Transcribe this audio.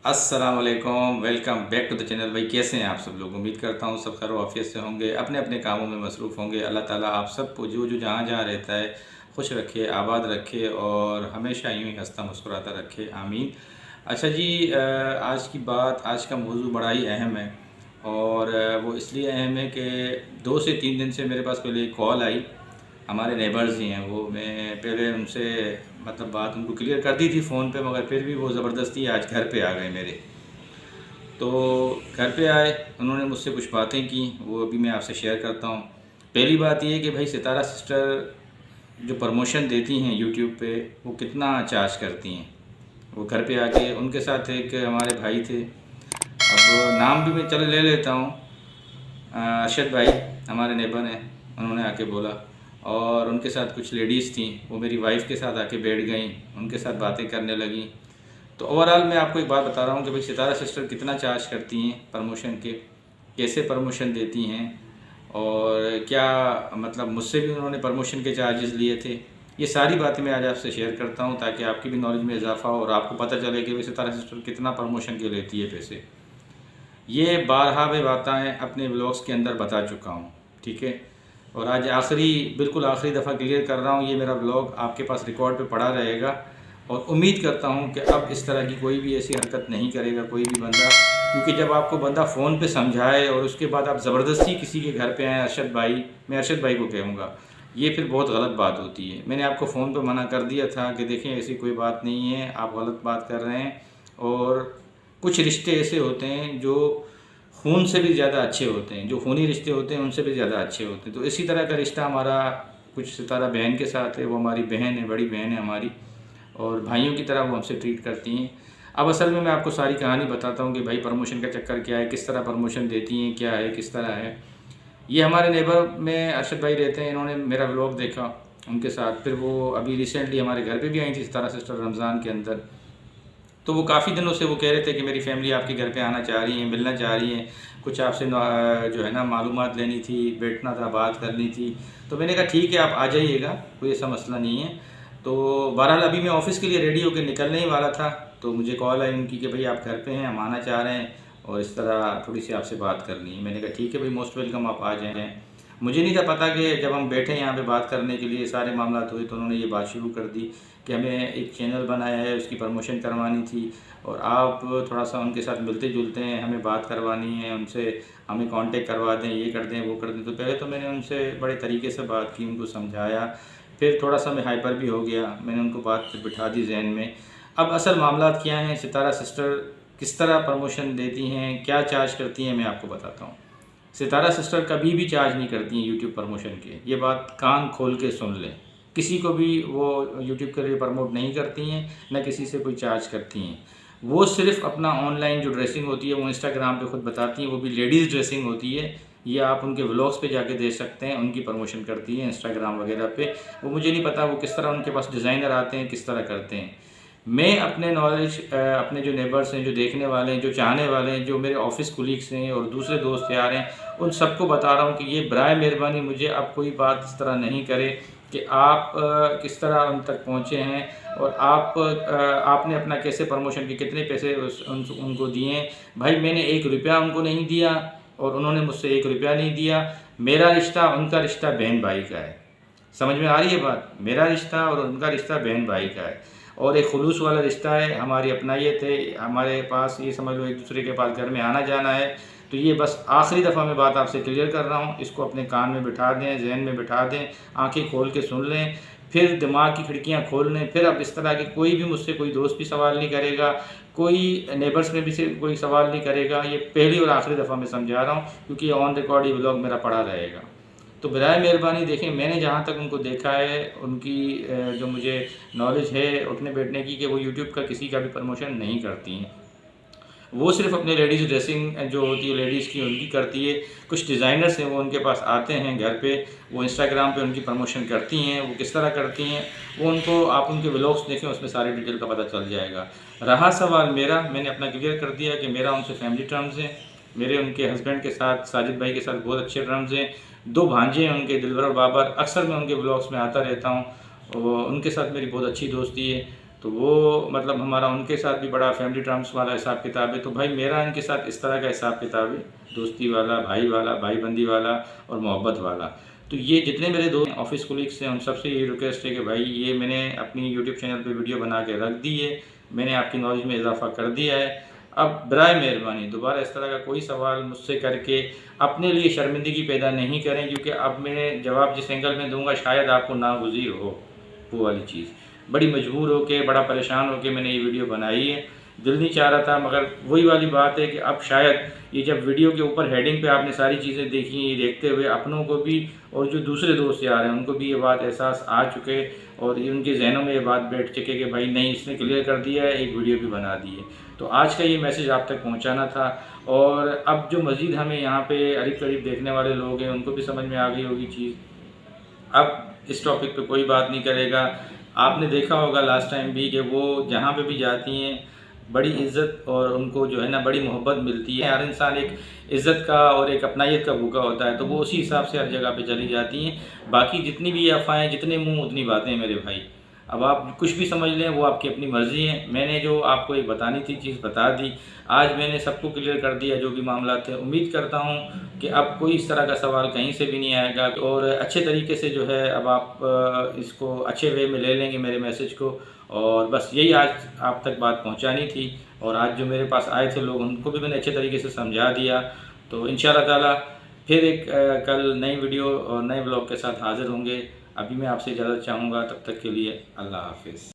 अस्सलाम वालेकुम, welcome back to the channel. भाई कैसे हैं आप सब लोग? उम्मीद करता हूँ सब खैर वाफियत से होंगे, अपने अपने कामों में मसरूफ़ होंगे। अल्लाह ताला आप सबको जो जो जहाँ जहाँ रहता है खुश रखे, आबाद रखे और हमेशा यूँ ही हंसता मुस्कुराता रखे, आमीन। अच्छा जी, आज का मौजू बड़ा ही अहम है और वो इसलिए अहम है कि 2 से 3 दिन से मेरे पास पहले एक कॉल आई। हमारे नेबर्स ही हैं वो। मैं पहले उनसे मतलब बात उनको क्लियर कर दी थी फ़ोन पे, मगर फिर भी वो ज़बरदस्ती आज घर पे आ गए मेरे। तो घर पे आए, उन्होंने मुझसे कुछ बातें की, वो अभी मैं आपसे शेयर करता हूँ। पहली बात ये कि भाई सितारा सिस्टर जो प्रमोशन देती हैं यूट्यूब पे, वो कितना चार्ज करती हैं। वो घर पे आके उनके साथ एक हमारे भाई थे, अब नाम भी मैं चलो ले लेता हूँ, अरशद भाई हमारे नेबर हैं। उन्होंने आके बोला और उनके साथ कुछ लेडीज़ थी, वो मेरी वाइफ़ के साथ आके बैठ गईं, उनके साथ बातें करने लगीं। तो ओवरऑल मैं आपको एक बात बता रहा हूँ कि भाई सितारा सिस्टर कितना चार्ज करती हैं प्रमोशन के, कैसे प्रमोशन देती हैं और क्या मतलब मुझसे भी उन्होंने प्रमोशन के चार्जेस लिए थे। ये सारी बातें मैं आज आपसे शेयर करता हूँ ताकि आपकी भी नॉलेज में इजाफा हो और आपको पता चले कि भाई सितारा सिस्टर कितना प्रमोशन के लेती है पैसे। ये बारहा मैं बातें अपने व्लॉग्स के अंदर बता चुका हूँ, ठीक है। और आज बिल्कुल आखिरी दफ़ा क्लियर कर रहा हूँ, ये मेरा व्लॉग आपके पास रिकॉर्ड पे पड़ा रहेगा और उम्मीद करता हूँ कि अब इस तरह की कोई भी ऐसी हरकत नहीं करेगा कोई भी बंदा। क्योंकि जब आपको बंदा फ़ोन पे समझाए और उसके बाद आप ज़बरदस्ती किसी के घर पे आएँ, अरशद भाई, मैं अरशद भाई को कहूँगा, ये फिर बहुत गलत बात होती है। मैंने आपको फ़ोन पे मना कर दिया था कि देखें ऐसी कोई बात नहीं है, आप गलत बात कर रहे हैं। और कुछ रिश्ते ऐसे होते हैं जो खून से भी ज़्यादा अच्छे होते हैं, जो खूनी रिश्ते होते हैं उनसे भी ज़्यादा अच्छे होते हैं। तो इसी तरह का रिश्ता हमारा कुछ सितारा बहन के साथ है। वो हमारी बहन है, बड़ी बहन है हमारी, और भाइयों की तरह वो हमसे ट्रीट करती हैं। अब असल में मैं आपको सारी कहानी बताता हूँ कि भाई प्रमोशन का चक्कर क्या है, किस तरह प्रमोशन देती हैं, क्या है, किस तरह है। ये हमारे नेबर में अरशद भाई रहते हैं, इन्होंने मेरा व्लॉग देखा उनके साथ। फिर वो अभी रिसेंटली हमारे घर पे भी आई थी सितारा सिस्टर रमज़ान के अंदर। तो वो काफ़ी दिनों से वो कह रहे थे कि मेरी फैमिली आपके घर पे आना चाह रही है, मिलना चाह रही है, कुछ आपसे जो है ना मालूमात लेनी थी, बैठना था, बात करनी थी। तो मैंने कहा ठीक है आप आ जाइएगा, कोई ऐसा मसला नहीं है। तो बहरहाल अभी मैं ऑफ़िस के लिए रेडी होकर निकलने ही वाला था, तो मुझे कॉल आई उनकी कि भाई आप घर पे हैं, हम आना चाह रहे हैं और इस तरह थोड़ी सी आपसे बात करनी है। मैंने कहा ठीक है भाई, मोस्ट वेलकम, आप आ जाएँ। मुझे नहीं था पता कि जब हम बैठे यहाँ पे बात करने के लिए सारे मामला हुए तो उन्होंने ये बात शुरू कर दी कि हमें एक चैनल बनाया है, उसकी प्रमोशन करवानी थी और आप थोड़ा सा उनके साथ मिलते जुलते हैं, हमें बात करवानी है उनसे, हमें कांटेक्ट करवा दें, ये कर दें, वो कर दें। तो पहले तो मैंने उनसे बड़े तरीके से बात की, उनको समझाया। फिर थोड़ा सा मैं हाइपर भी हो गया, मैंने उनको बात बिठा दी जहन में। अब असल मामला क्या हैं, सितारा सिस्टर किस तरह प्रमोशन देती हैं, क्या चार्ज करती हैं, मैं आपको बताता हूँ। सितारा सिस्टर कभी भी चार्ज नहीं करती हैं यूट्यूब प्रमोशन के, ये बात कान खोल के सुन लें। किसी को भी वो यूट्यूब के लिए प्रमोट नहीं करती हैं, न किसी से कोई चार्ज करती हैं। वो सिर्फ़ अपना ऑनलाइन जो ड्रेसिंग होती है वो इंस्टाग्राम पे खुद बताती हैं, वो भी लेडीज़ ड्रेसिंग होती है। ये आप उनके व्लॉग्स पे जाके देख सकते हैं, उनकी प्रमोशन करती हैं इंस्टाग्राम वगैरह पे। वो मुझे नहीं पता वो किस तरह उनके पास डिज़ाइनर आते हैं, किस तरह करते हैं। मैं अपने नॉलेज अपने जो नेबर्स हैं, जो देखने वाले हैं, जो चाहने वाले हैं, जो मेरे ऑफ़िस कोलीग्स हैं और दूसरे दोस्त यार हैं, उन सबको बता रहा हूँ कि ये बराए मेहरबानी मुझे अब कोई बात इस तरह नहीं करे कि आप किस तरह उन तक पहुँचे हैं और आपने अपना कैसे प्रमोशन के कितने पैसे उनको दिए हैं। भाई मैंने 1 रुपया उनको नहीं दिया और उन्होंने मुझसे 1 रुपया नहीं दिया। मेरा रिश्ता उनका रिश्ता बहन भाई का है। समझ में आ रही है बात? मेरा रिश्ता और उनका रिश्ता बहन भाई का है और एक खुलूस वाला रिश्ता है, हमारी अपनाइयत है, हमारे पास ये समझ लो एक दूसरे के पास घर में आना जाना है। तो ये बस आखिरी दफ़ा मैं बात आपसे क्लियर कर रहा हूँ, इसको अपने कान में बिठा दें, जहन में बिठा दें, आंखें खोल के सुन लें, फिर दिमाग की खिड़कियाँ खोल लें। फिर अब इस तरह के कोई भी मुझसे कोई दोस्त भी सवाल नहीं करेगा, कोई नेबर्स में भी से कोई सवाल नहीं करेगा। ये पहली और आखिरी दफ़ा मैं समझा रहा हूँ क्योंकि ये ऑन रिकॉर्ड ये व्लॉग मेरा पड़ा रहेगा। तो बराए मेहरबानी देखें, मैंने जहाँ तक उनको देखा है, उनकी जो मुझे नॉलेज है उठने बैठने की, कि वो यूट्यूब का किसी का भी प्रमोशन नहीं करती हैं। वो सिर्फ़ अपने लेडीज़ ड्रेसिंग जो होती है लेडीज़ की उनकी करती है। कुछ डिज़ाइनर्स हैं वो उनके पास आते हैं घर पे, वो इंस्टाग्राम पे उनकी प्रमोशन करती हैं। वो किस तरह करती हैं वो उनको आप उनके व्लॉग्स देखें, उसमें सारी डिटेल का पता चल जाएगा। रहा सवाल मेरा, मैंने अपना क्लियर कर दिया कि मेरा उनसे फैमिली टर्म्स हैं। मेरे उनके हस्बैंड के साथ, साजिद भाई के साथ बहुत अच्छे टर्म्स हैं। 2 भांजे हैं उनके, दिलवर और बाबर। अक्सर मैं उनके व्लॉग्स में आता रहता हूँ और उनके साथ मेरी बहुत अच्छी दोस्ती है। तो वो मतलब हमारा उनके साथ भी बड़ा फैमिली टर्म्स वाला हिसाब किताब है। तो भाई मेरा इनके साथ इस तरह का हिसाब किताब है, दोस्ती वाला, भाई बंदी वाला और मोहब्बत वाला। तो ये जितने मेरे दोस्त ऑफिस कोलीग्स हैं उन सबसे ये रिक्वेस्ट है कि भाई ये मैंने अपनी यूट्यूब चैनल पे वीडियो बना के रख दी है, मैंने आपकी नॉलेज में इजाफा कर दिया है। अब बराए मेहरबानी दोबारा इस तरह का कोई सवाल मुझसे करके अपने लिए शर्मिंदगी पैदा नहीं करें, क्योंकि अब मैं जवाब जिस एंगल में दूंगा शायद आपको नागुज़ीर हो वो वाली चीज़। बड़ी मजबूर होके, बड़ा परेशान होके मैंने ये वीडियो बनाई है। दिल नहीं चाह रहा था, मगर वही वाली बात है कि अब शायद ये जब वीडियो के ऊपर हेडिंग पे आपने सारी चीज़ें देखी, ये देखते हुए अपनों को भी और जो दूसरे दोस्त यार हैं उनको भी ये बात एहसास आ चुके और ये उनके जहनों में ये बात बैठ चुके कि भाई नहीं, इसने क्लियर कर दिया है, एक वीडियो भी बना दी है। तो आज का ये मैसेज आप तक पहुँचाना था। और अब जो मज़ीद हमें यहाँ पे करीब करीब देखने वाले लोग हैं उनको भी समझ में आ गई होगी चीज़। अब इस टॉपिक पे कोई बात नहीं करेगा। आपने देखा होगा लास्ट टाइम भी कि वो जहाँ पे भी जाती हैं बड़ी इज़्ज़त और उनको जो है ना बड़ी मोहब्बत मिलती है। हर इंसान एक इज़्ज़त का और एक अपनायत का भूखा होता है, तो वो उसी हिसाब से हर जगह पे चली जाती हैं। बाकी जितनी भी अफ़वाहें, जितने मुँह उतनी बातें मेरे भाई। अब आप कुछ भी समझ लें, वो आपकी अपनी मर्ज़ी है। मैंने जो आपको एक बतानी थी चीज़ बता दी। आज मैंने सबको क्लियर कर दिया जो भी मामला थे। उम्मीद करता हूँ कि अब कोई इस तरह का सवाल कहीं से भी नहीं आएगा और अच्छे तरीके से जो है अब आप इसको अच्छे वे में ले लेंगे मेरे मैसेज को। और बस यही आज आप तक बात पहुँचानी थी। और आज जो मेरे पास आए थे लोग उनको भी मैंने अच्छे तरीके से समझा दिया। तो इंशाअल्लाह ताला फिर एक कल नई वीडियो और नए ब्लॉग के साथ हाज़िर होंगे। अभी मैं आपसे इजाज़त चाहूँगा, तब तक के लिए अल्लाह हाफ़िज़।